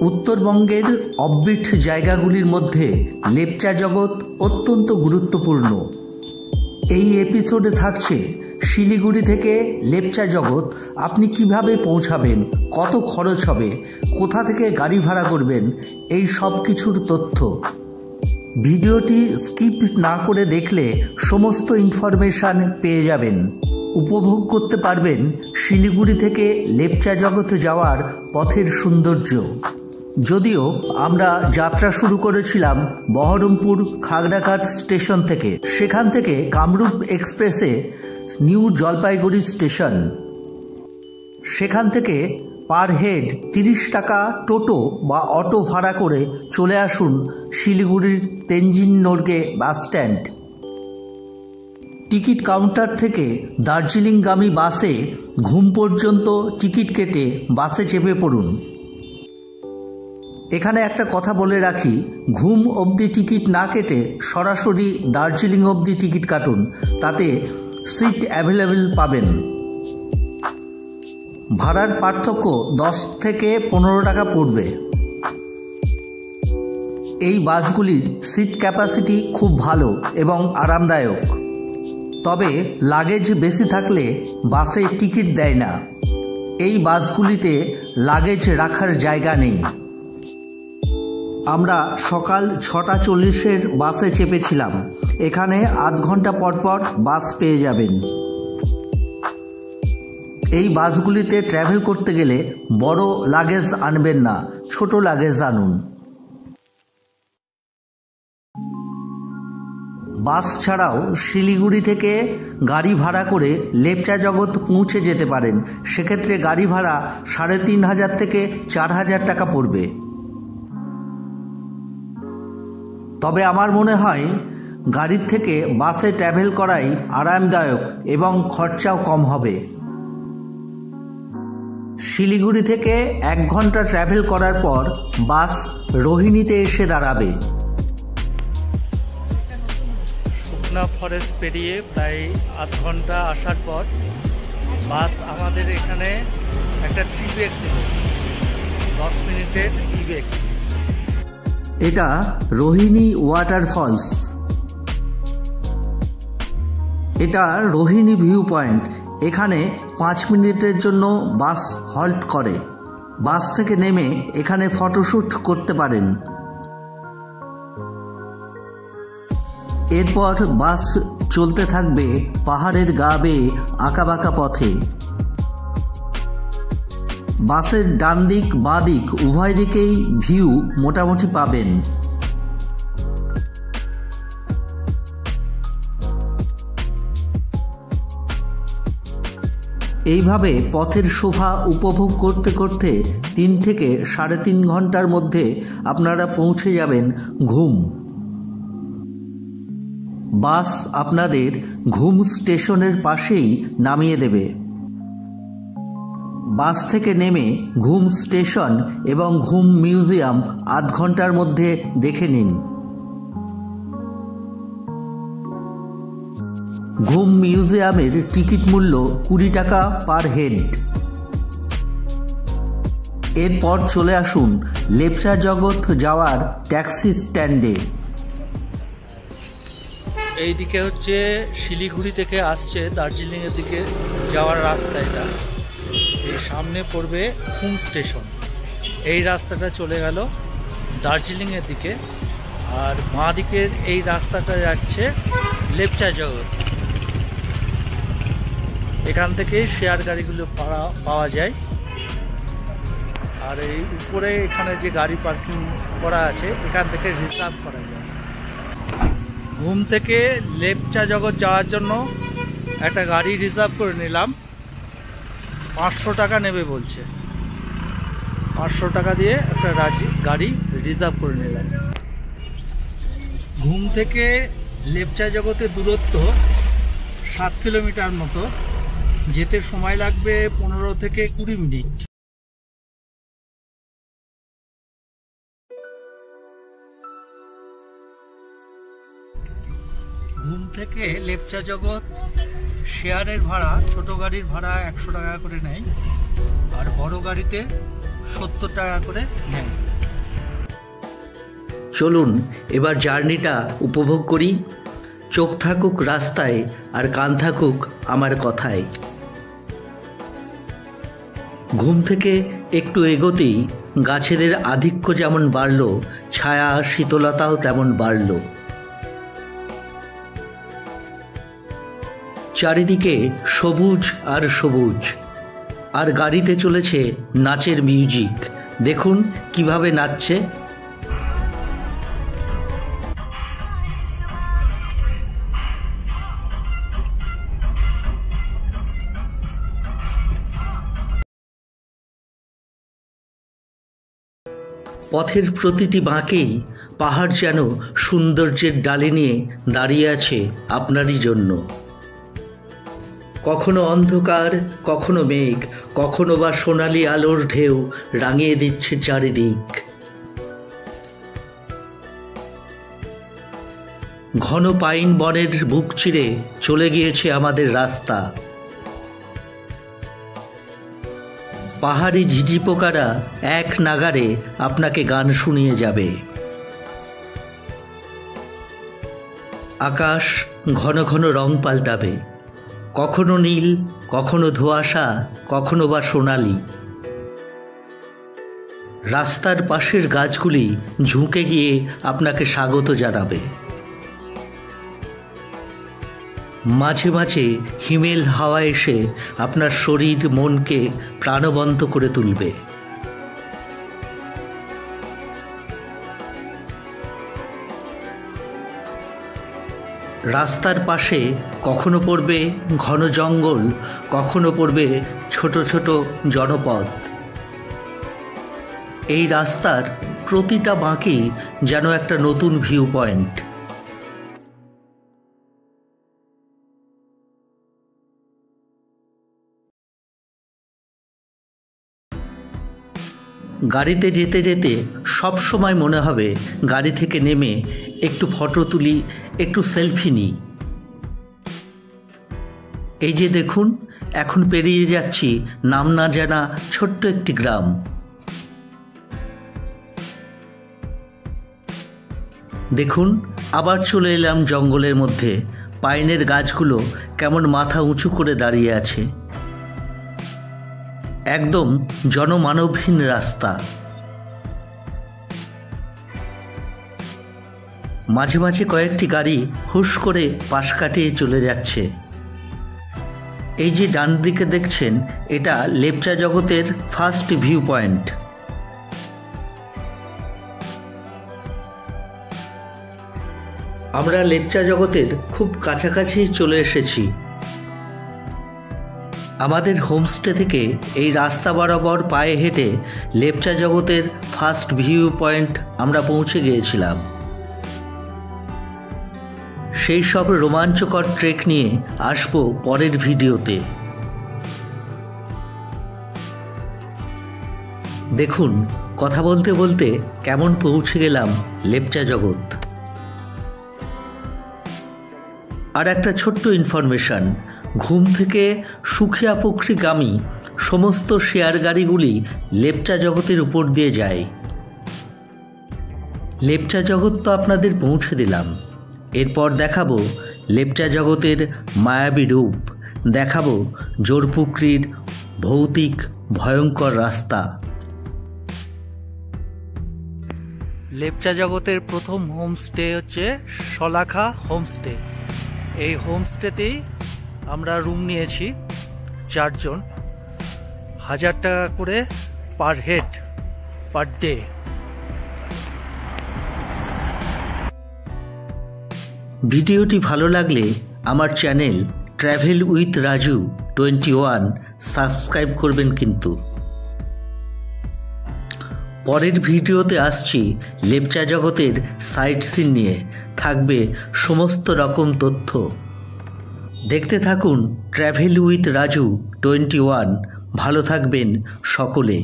উত্তরবঙ্গের অফবিট জায়গাগুলির মধ্যে লেপচা জগৎ অত্যন্ত গুরুত্বপূর্ণ। এই এপিসোডে থাকছে শিলিগুড়ি থেকে লেপচা জগৎ আপনি কিভাবে পৌঁছাবেন, কত খরচ হবে, কোথা থেকে গাড়ি ভাড়া করবেন, এই সব কিছুর তথ্য। ভিডিওটি স্কিপ না করে দেখলে সমস্ত ইনফরমেশান পেয়ে যাবেন। উপভোগ করতে পারবেন শিলিগুড়ি থেকে লেপচা জগৎ যাওয়ার পথের সৌন্দর্য। যদিও আমরা যাত্রা শুরু করেছিলাম বহরমপুর খাগড়াঘাট স্টেশন থেকে, সেখান থেকে কামরূপ এক্সপ্রেসে নিউ জলপাইগুড়ি স্টেশন, সেখান থেকে পার হেড 30 টাকা টোটো বা অটো ভাড়া করে চলে আসুন শিলিগুড়ির Tenzing Norgay bus stand. Ticket counter থেকে দার্জিলিংগামী বাসে ঘুম পর্যন্ত টিকিট কেটে বাসে চেপে পড়ুন। এখানে একটা কথা বলে রাখি, ঘুম অবধি টিকিট না কেটে সরাসরি দার্জিলিং অবধি টিকিট কাটুন, তাতে সিট অ্যাভেলেবেল পাবেন। ভাড়ার পার্থক্য 10 থেকে 15 টাকা পড়বে। এই বাসগুলির সিট ক্যাপাসিটি খুব ভালো এবং আরামদায়ক, তবে লাগেজ বেশি থাকলে বাসে টিকিট দেয় না। এই বাসগুলিতে লাগেজ রাখার জায়গা নেই। আমরা সকাল 6:40 বাসে চেপেছিলাম। এখানে আধ ঘন্টা পর বাস পেয়ে যাবেন। এই বাসগুলিতে ট্র্যাভেল করতে গেলে বড় লাগেজ আনবেন না, ছোট লাগেজ আনুন। বাস ছাড়াও শিলিগুড়ি থেকে গাড়ি ভাড়া করে লেপচা জগৎ পৌঁছে যেতে পারেন। সেক্ষেত্রে গাড়ি ভাড়া 3500 থেকে 4000 টাকা পড়বে। তবে আমার মনে হয় গাড়ির থেকে বাসে ট্র্যাভেল করাই আরামদায়ক এবং খরচাও কম হবে। শিলিগুড়ি থেকে 1 ঘন্টা ট্র্যাভেল করার পর বাস রোহিণীতে এসে দাঁড়াবে। শুকনা ফরেস্ট পেরিয়ে প্রায় আধ ঘন্টা আসার পর বাস আমাদের এখানে একটা টি ব্রেক দেবে, 10 মিনিটের টি ব্রেক। এটা রোহিণী ওয়াটারফলস। এটা রোহিণী ভিউ পয়েন্ট। এখানে 5 মিনিটের জন্য বাস হল্ট করে। বাস থেকে নেমে এখানে ফটোশ্যুট করতে পারেন। এরপর বাস চলতে থাকবে পাহাড়ের গা বেয়ে আঁকাবাঁকা পথে। বাসের ডান দিক বাঁ দিক উভয় দিকেই ভিউ মোটামুটি পাবেন। এইভাবে পথের শোভা উপভোগ করতে করতে 3 থেকে 3.5 ঘন্টার মধ্যে আপনারা পৌঁছে যাবেন ঘুম। বাস আপনাদের ঘুম স্টেশনের পাশেই নামিয়ে দেবে। বাস থেকে নেমে ঘুম স্টেশন এবং ঘুম মিউজিয়াম আধ ঘন্টার মধ্যে দেখে নিন। ঘুম মিউজিয়ামের টিকিট মূল্য 20 টাকা পার হেড। এরপর চলে আসুন লেপচা জগৎ যাওয়ার ট্যাক্সি স্ট্যান্ডে। এইদিকে হচ্ছে শিলিগুড়ি থেকে আসছে দার্জিলিংয়ের দিকে যাওয়ার রাস্তা। এটা এই সামনে পড়বে ঘুম স্টেশন। এই রাস্তাটা চলে গেল দার্জিলিংয়ের দিকে, আর বাঁ দিকের এই রাস্তাটা যাচ্ছে লেপচা জগৎ। এখান থেকে শেয়ার গাড়িগুলো পাওয়া যায়। আর এই উপরে এখানে যে গাড়ি পার্কিং করা আছে, এখান থেকে রিজার্ভ করা যায়। ঘুম থেকে লেপচা জগৎ যাওয়ার জন্য একটা গাড়ি রিজার্ভ করে নিলাম। 500 টাকা নেবে বলছে। 500 টাকা দিয়ে একটা গাড়ি রিজার্ভ করে নিলাম। ঘুম থেকে লেপচা জগতের দূরত্ব 7 কিলোমিটার মতো। যেতে সময় লাগবে 15 থেকে 20 মিনিট। ঘুম থেকে লেপচা জগৎ শেয়ারের ভাড়া, ছোট গাড়ির ভাড়া 100 টাকা করে নেয়, আর বড় গাড়িতে 70 টাকা করে নেয়। চলুন এবার জার্নিটা উপভোগ করি। চোখ থাকুক রাস্তায় আর কান থাকুক আমার কথায়। ঘুম থেকে একটু এগোতেই গাছেদের আধিক্য যেমন বাড়ল, ছায়া শীতলতাও তেমন বাড়ল। চারিদিকে সবুজ আর সবুজ, আর গাড়িতে চলেছে নাচের মিউজিক। দেখুন কিভাবে নাচছে। পথের প্রতিটি বাঁকেই পাহাড় যেন সৌন্দর্যের ডালি নিয়ে দাঁড়িয়ে আছে আপনারই জন্য। কখনো অন্ধকার, কখনো মেঘ, কখনো বা সোনালি আলোর ঢেউ রাঙিয়ে দিচ্ছে চারিদিক। ঘন পাইন বনের বুক চিরে চলে গিয়েছে আমাদের রাস্তা। পাহাড়ি ঝিঝি পোকারা এক নাগারে আপনাকে গান শুনিয়ে যাবে। আকাশ ঘন ঘন রং পাল্টাবে, কখনো নীল, কখনো ধোঁয়াশা, কখনো বা সোনালি। রাস্তার পাশের গাছগুলি ঝুঁকে গিয়ে আপনাকে স্বাগত জানাবে। মাঝে মাঝে হিমেল হাওয়া এসে আপনার শরীর মনকে প্রাণবন্ত করে তুলবে। রাস্তার পাশে কখনো পড়বে ঘন জঙ্গল, কখনো পড়বে ছোট ছোট জনপদ। এই রাস্তার প্রতিটা বাঁকই যেন একটা নতুন ভিউ পয়েন্ট। গাড়িতে যেতে যেতে সব সময় মনে হবে গাড়ি থেকে নেমে একটু ফটো তুলি, একটু সেলফি নিই। এই যে দেখুন, এখন পেরিয়ে যাচ্ছি নাম না জানা ছোট্ট একটি গ্রাম। দেখুন আবার চলে এলাম জঙ্গলের মধ্যে। পাইনের গাছগুলো কেমন মাথা উঁচু করে দাঁড়িয়ে আছে। একদম জনমানবহীন রাস্তা। মাঝে মাঝে কয়েকটি গাড়ি হুশ করে পাশ কাটিয়ে চলে যাচ্ছে। এই যে ডান দিকে দেখছেন, এটা লেপচা জগতের ফার্স্ট ভিউ পয়েন্ট। আমরা লেপচা জগতের খুব কাছাকাছি চলে এসেছি। আমাদের হোমস্টে থেকে এই রাস্তা বরাবর পায়ে হেঁটে লেপচা জগতের ফার্স্ট ভিউ পয়েন্ট আমরা পৌঁছে গিয়েছিলাম। সেই সব রোমাঞ্চকর ট্রেক নিয়ে আসবো পরের ভিডিওতে। দেখুন কথা বলতে বলতে কেমন পৌঁছে গেলাম লেপচা জগৎ। আর একটা ছোট্ট ইনফরমেশন, ঘুম থেকে সুখিয়াপুখরিগামী সমস্ত শেয়ার গাড়িগুলি লেপচা জগতের উপর দিয়ে যায়। লেপচা জগৎ তো আপনাদের পৌঁছে দিলাম, এরপর দেখাবো লেপচা জগতের মায়াবী রূপ, দেখাবো জোরপুকুরির ভৌতিক ভয়ঙ্কর রাস্তা। লেপচা জগতের প্রথম হোমস্টে হচ্ছে শলাখা হোমস্টে। এই হোমস্টেতেই আমরা রুম নিয়েছি 4 জন, 1000 টাকা করে পার হেড পার ডে। ভিডিওটি ভালো লাগলে আমার channel travel with Raju 21 subscribe করবেন কিন্তু। পরের ভিডিওতে আসছি লেপচা জগতের সাইট সিন নিয়ে, থাকবে সমস্ত রকম তথ্য। দেখতে থাকুন ট্র্যাভেল উইথ রাজু 21। ভালো থাকবেন সকলে।